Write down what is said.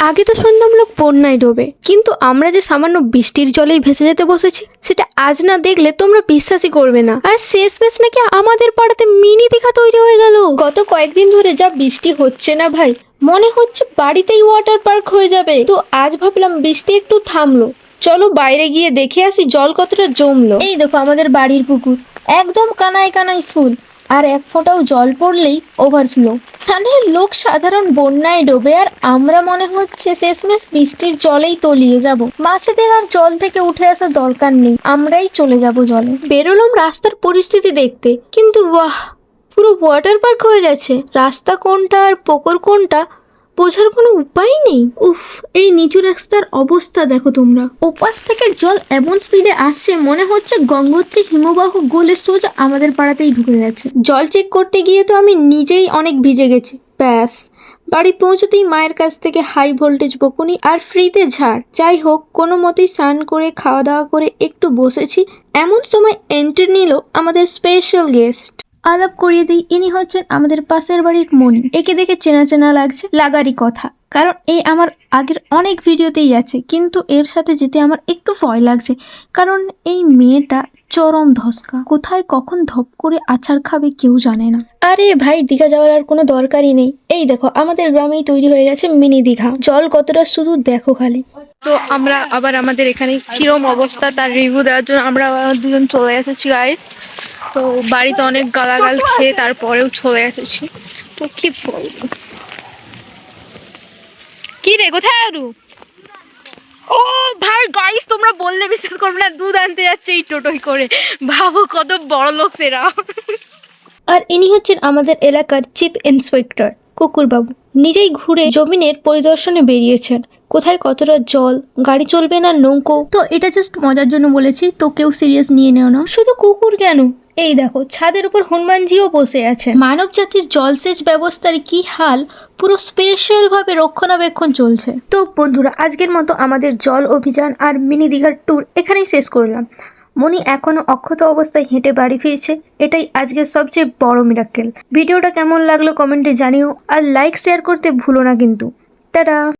আগে তো শুনতাম লোক বন্যায় ডোবে, কিন্তু আমরা যে সামান্য বৃষ্টির জলেই ভেসে যেতে বসেছি সেটা আজ না দেখলে তোমরা বিশ্বাসই করবে না। আর শেষমেশ নাকি আমাদের পাড়াতে মিনি দীঘা তৈরি হয়ে গেল। গত কয়েকদিন ধরে যা বৃষ্টি হচ্ছে না ভাই, মনে হচ্ছে বাড়িতেই ওয়াটার পার্ক হয়ে যাবে। তো আজ ভাবলাম বৃষ্টি একটু থামলো, চলো বাইরে গিয়ে দেখে আসি জল কতটা জমলো। এই দেখো আমাদের বাড়ির পুকুর একদম কানায় কানায় ফুল, আর এক ফোঁটাও জল পড়লেই ওভারফ্লো। মানে লোক সাধারণ বন্যায় ডোবে, আর আমরা মনে হচ্ছে শেষমেশ বৃষ্টির জলেই তলিয়ে যাব। মাছেদের আর জল থেকে উঠে আসার দরকার নেই, আমরাই চলে যাব জলে। বেরোলাম রাস্তার পরিস্থিতি দেখতে, কিন্তু বাহ, পুরো ওয়াটার পার্ক হয়ে গেছে। রাস্তা কোনটা আর পুকুর কোনটা বোঝার কোনো উপায় নেই। উফ, এই নিচু রাস্তার অবস্থা দেখো তোমরা। ওপাশ থেকে জল এমন স্পিডে আসছে মনে হচ্ছে গঙ্গোত্রী হিমবাহ গলে সোজা আমাদের পাড়াতেই ঢুকে গেছে। জল চেক করতে গিয়ে তো আমি নিজেই অনেক ভিজে গেছি। ব্যাস, বাড়ি পৌঁছতেই মায়ের কাছ থেকে হাই ভোল্টেজ বকুনি আর ফ্রিতে ঝাড়। যাই হোক, কোনো মতেই স্নান করে খাওয়া দাওয়া করে একটু বসেছি, এমন সময় এন্ট্রি নিল আমাদের স্পেশাল গেস্ট। আলাপ করিয়ে দিই, ইনি হচ্ছেন আমাদের পাশের বাড়ির মনি। একে দেখে চেনা চেনা লাগছে, লাগারই কথা, কারণ এই আমার আগের অনেক ভিডিওতেই আছে। কিন্তু এর সাথে যেতে আমার একটু ভয় লাগছে, কারণ এই মেয়েটা চরম ধসকা, কোথায় কখন ধপ করে আছাড় খাবে কেউ জানে না। আরে ভাই, দীঘা যাওয়ার আর কোনো দরকারই নেই। এই দেখো আমাদের গ্রামেই তৈরি হয়ে গেছে মিনি দীঘা। জল কতটা শুধু দেখো খালি। তো আমরা আবার আমাদের এখানে কিরম অবস্থা তার রিভিউ দেওয়ার জন্য আমরা আবার দুজন চলে এসেছি গাইস। তো বাড়িতে অনেক গালাগাল খেয়ে তারপরেও চলে এসেছি। তো কি বলবো, কি রে কোথায় আরু? ও ভাই গাইস, তোমরা বললে বিশ্বাস করবে না, দুধ আনতে যাচ্ছে এই টোটোই করে। ভাবো কত বড় লোক সেরা। আর ইনি হচ্ছেন আমাদের এলাকার চিফ ইন্সপেক্টর কুকুরবাবু। নিজেই ঘুরে জমিনের পরিদর্শনে বেরিয়েছেন, কোথায় কতটা জল, গাড়ি চলবে না নৌকো। তো এটা জাস্ট মজার জন্য বলেছি, তো কেউ সিরিয়াস নিয়ে নেও না। শুধু কুকুর কেন, এই দেখো ছাদের উপর হনুমানজিও বসে আছে। মানব জাতির জলসেচ ব্যবস্থার কি হাল, পুরো স্পেশাল ভাবে রক্ষণাবেক্ষণ চলছে। তো বন্ধুরা, আজকের মতো আমাদের জল অভিযান আর মিনি দীঘার ট্যুর এখানেই শেষ করলাম। মনি এখনো অক্ষত অবস্থায় হেঁটে বাড়ি ফিরছে, এটাই আজকের সবচেয়ে বড় মিরাক্কেল। ভিডিওটা কেমন লাগলো কমেন্টে জানিও, আর লাইক শেয়ার করতে ভুলো না কিন্তু। টাটা।